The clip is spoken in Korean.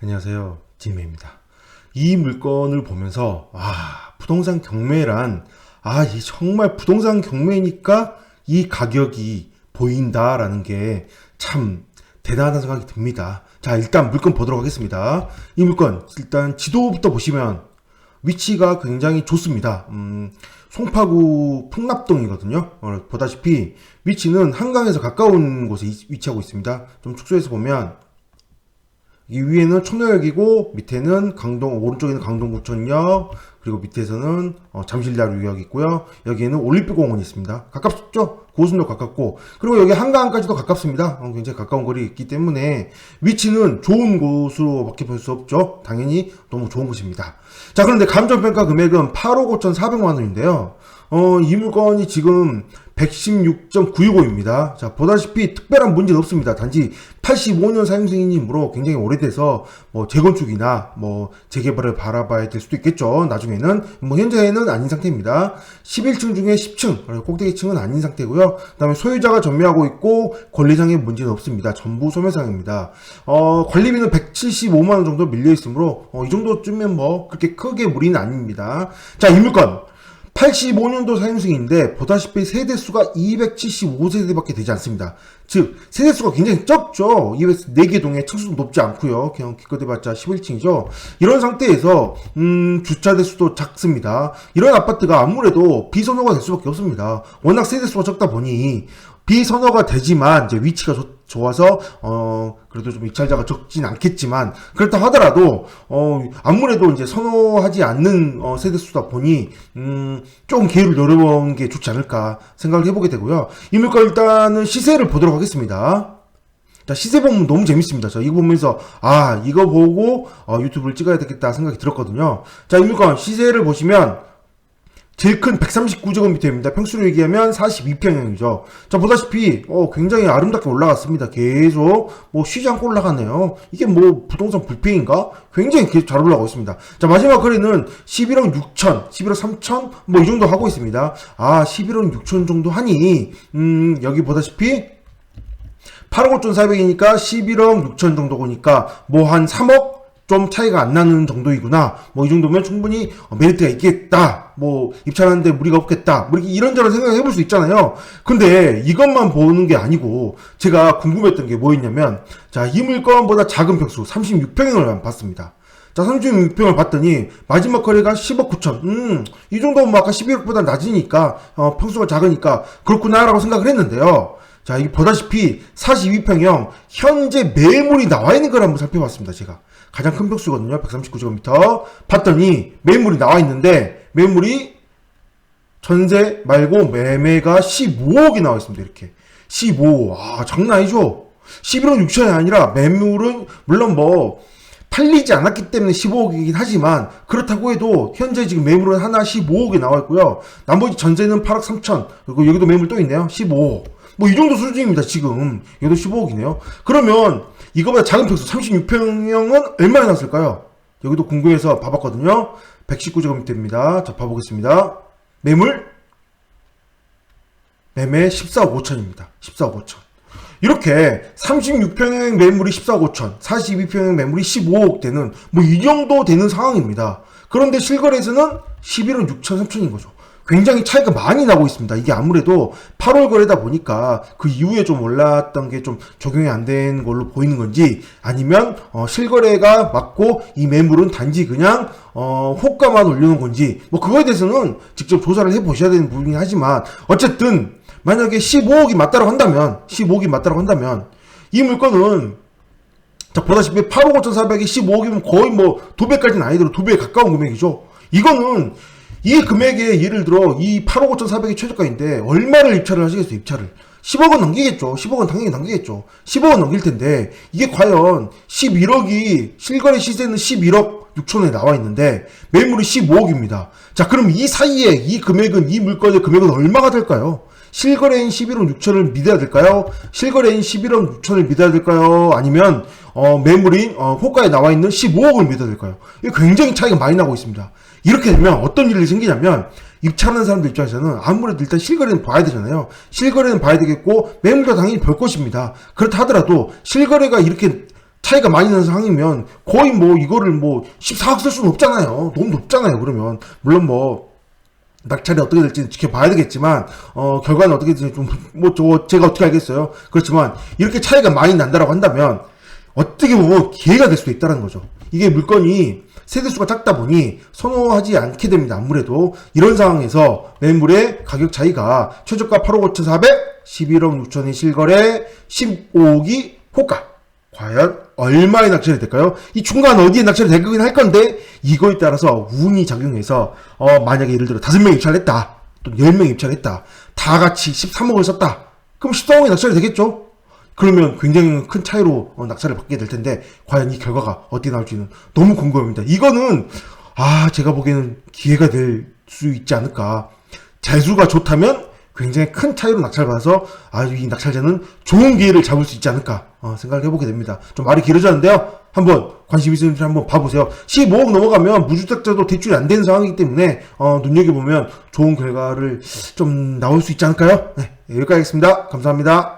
안녕하세요. 진매입니다. 이 물건을 보면서 부동산 경매란 이 정말 부동산 경매니까 이 가격이 보인다라는 게 참 대단하다는 생각이 듭니다. 자, 일단 물건 보도록 하겠습니다. 이 물건 일단 지도부터 보시면 위치가 굉장히 좋습니다. 송파구 풍납동이거든요. 보다시피 위치는 한강에서 가까운 곳에 위치하고 있습니다. 좀 축소해서 보면 이 위에는 청로역이고 밑에는 오른쪽에는 강동구청역, 그리고 밑에서는 잠실나루역이 있고요. 여기에는 올림픽공원이 있습니다. 가깝죠? 고순도 가깝고, 그리고 여기 한강까지도 가깝습니다. 굉장히 가까운 거리에 있기 때문에 위치는 좋은 곳으로밖에 볼 수 없죠. 당연히 너무 좋은 곳입니다. 자, 그런데 감정평가 금액은 8억 5,400만 원인데요. 이 물건이 지금 116.965입니다. 자, 보다시피 특별한 문제는 없습니다. 단지 85년 사용승이므로 굉장히 오래돼서 재건축이나 재개발을 바라봐야 될 수도 있겠죠. 나중에는 현재는 아닌 상태입니다. 11층 중에 10층 꼭대기층은 아닌 상태고요. 그다음에 소유자가 전매하고 있고 권리상의 문제는 없습니다. 전부 소매상입니다. 관리비는 175만 원 정도 밀려 있으므로 이 정도쯤면 그렇게 크게 무리는 아닙니다. 자, 이 물건 85년도 사용승인데 보다시피 세대수가 275세대밖에 되지 않습니다. 즉 세대수가 굉장히 적죠. 204개 동에 층수도 높지 않고요. 그냥 기껏해봤자 11층이죠. 이런 상태에서 주차 대수도 작습니다. 이런 아파트가 아무래도 비선호가 될 수밖에 없습니다. 워낙 세대수가 적다 보니 비선호가 되지만 이제 위치가 좋아서 그래도 좀 입찰자가 적진 않겠지만 그렇다 하더라도 아무래도 이제 선호하지 않는 세대수다 보니 조금 기회를 노려보는 게 좋지 않을까 생각을 해보게 되고요. 이 물건 일단은 시세를 보도록 하겠습니다. 자, 시세 보면 너무 재밌습니다. 저 이거 보면서 이거 보고 유튜브를 찍어야 되겠다 생각이 들었거든요. 자, 이 물건 시세를 보시면 제일 큰 139제곱미터입니다. 평수로 얘기하면 42평형이죠. 자, 보다시피 굉장히 아름답게 올라갔습니다. 계속 쉬지 않고 올라가네요. 이게 부동산 불평인가? 굉장히 계속 잘 올라가고 있습니다. 자, 마지막 거래는 11억 6천, 11억 3천 이 정도 하고 있습니다. 11억 6천 정도 하니 여기 보다시피 8억 5,400이니까 11억 6천 정도 보니까 한 3억 좀 차이가 안 나는 정도이구나. 이 정도면 충분히 메리트가 있겠다. 입찰하는데 무리가 없겠다. 이런저런 생각을 해볼 수 있잖아요. 근데 이것만 보는 게 아니고 제가 궁금했던 게 뭐였냐면, 자, 이 물건보다 작은 평수 36평형을 봤습니다. 자, 36평을 봤더니 마지막 거래가 10억 9천. 이 정도면 아까 11억보다 낮으니까 평수가 작으니까 그렇구나라고 생각을 했는데요. 자, 이게 보다시피 42평형 현재 매물이 나와 있는 걸 한번 살펴봤습니다. 제가 가장 큰 평수거든요. 139제곱미터 봤더니 매물이 나와 있는데 매물이 전세 말고 매매가 15억이 나와 있습니다. 이렇게 15. 장난 아니죠. 11억 6천이 아니라 매물은 물론 팔리지 않았기 때문에 15억이긴 하지만 그렇다고 해도 현재 지금 매물은 하나 15억이 나와 있고요. 나머지 전세는 8억 3천, 그리고 여기도 매물 또 있네요. 15억. 이 정도 수준입니다. 지금 여기도 15억이네요. 그러면 이거보다 작은 평수 36평형은 얼마나 나왔을까요? 여기도 궁금해서 봐봤거든요. 119제곱미터입니다. 자, 봐보겠습니다. 매매 14억 5천입니다. 14억 5천. 이렇게 36평형 매물이 14억 5천, 42평형 매물이 15억 되는 이 정도 되는 상황입니다. 그런데 실거래에서는 11억 6천 3천인 거죠. 굉장히 차이가 많이 나고 있습니다. 이게 아무래도 8월 거래다 보니까 그 이후에 좀 올랐던 게 좀 적용이 안 된 걸로 보이는 건지, 아니면 실거래가 맞고 이 매물은 단지 그냥 호가만 올려놓은 건지 그거에 대해서는 직접 조사를 해보셔야 되는 부분이긴 하지만, 어쨌든 만약에 15억이 맞다라고 한다면 이 물건은, 자, 보다시피 8억 5,400이 15억이면 거의 2배까지는 아니더라도 2배에 가까운 금액이죠. 이거는 이 금액에 예를 들어 이 8억 5,400이 최저가인데 얼마를 입찰을 하시겠어요? 입찰을 10억은 넘기겠죠. 10억은 당연히 넘기겠죠. 10억은 넘길 텐데 이게 과연 11억이 실거래 시세는 11억 6천원에 나와 있는데 매물이 15억입니다. 자, 그럼 이 사이에 이 금액은, 이 물건의 금액은 얼마가 될까요? 실거래인 11억 6천을 믿어야 될까요? 실거래인 11억 6천을 믿어야 될까요? 아니면 매물인 호가에 나와 있는 15억을 믿어야 될까요? 이게 굉장히 차이가 많이 나고 있습니다. 이렇게 되면 어떤 일이 생기냐면, 입찰하는 사람들 입장에서는 아무래도 일단 실거래는 봐야 되잖아요. 실거래는 봐야 되겠고 매물도 당연히 볼 것입니다. 그렇다 하더라도 실거래가 이렇게 차이가 많이 나는 상황이면 거의 뭐 이거를 뭐 14억 쓸 수는 없잖아요. 너무 높잖아요. 그러면 물론 뭐 낙찰이 어떻게 될지 지켜봐야 되겠지만 결과는 어떻게 될지 좀 뭐 제가 어떻게 알겠어요. 그렇지만 이렇게 차이가 많이 난다라고 한다면 어떻게 보면 기회가 될 수도 있다는 거죠. 이게 물건이 세대수가 작다 보니 선호하지 않게 됩니다. 아무래도 이런 상황에서 매물의 가격 차이가 최저가 8억 5,400, 11억 6천의 실거래, 15억이 호가. 과연 얼마의 낙찰이 될까요? 이 중간 어디에 낙찰이 되긴 할 건데 이거에 따라서 운이 작용해서 만약에 예를 들어 5명 입찰을 했다. 또 10명 입찰을 했다. 다 같이 13억을 썼다. 그럼 13억이 낙찰이 되겠죠? 그러면 굉장히 큰 차이로 낙찰을 받게 될 텐데 과연 이 결과가 어떻게 나올지는 너무 궁금합니다. 이거는 제가 보기에는 기회가 될 수 있지 않을까. 재수가 좋다면 굉장히 큰 차이로 낙찰받아서 아주 이 낙찰자는 좋은 기회를 잡을 수 있지 않을까 생각을 해보게 됩니다. 좀 말이 길어졌는데요. 한번 관심 있으신 분들 한번 봐보세요. 15억 넘어가면 무주택자도 대출이 안 되는 상황이기 때문에 눈여겨보면 좋은 결과를 좀 나올 수 있지 않을까요? 네, 여기까지 하겠습니다. 감사합니다.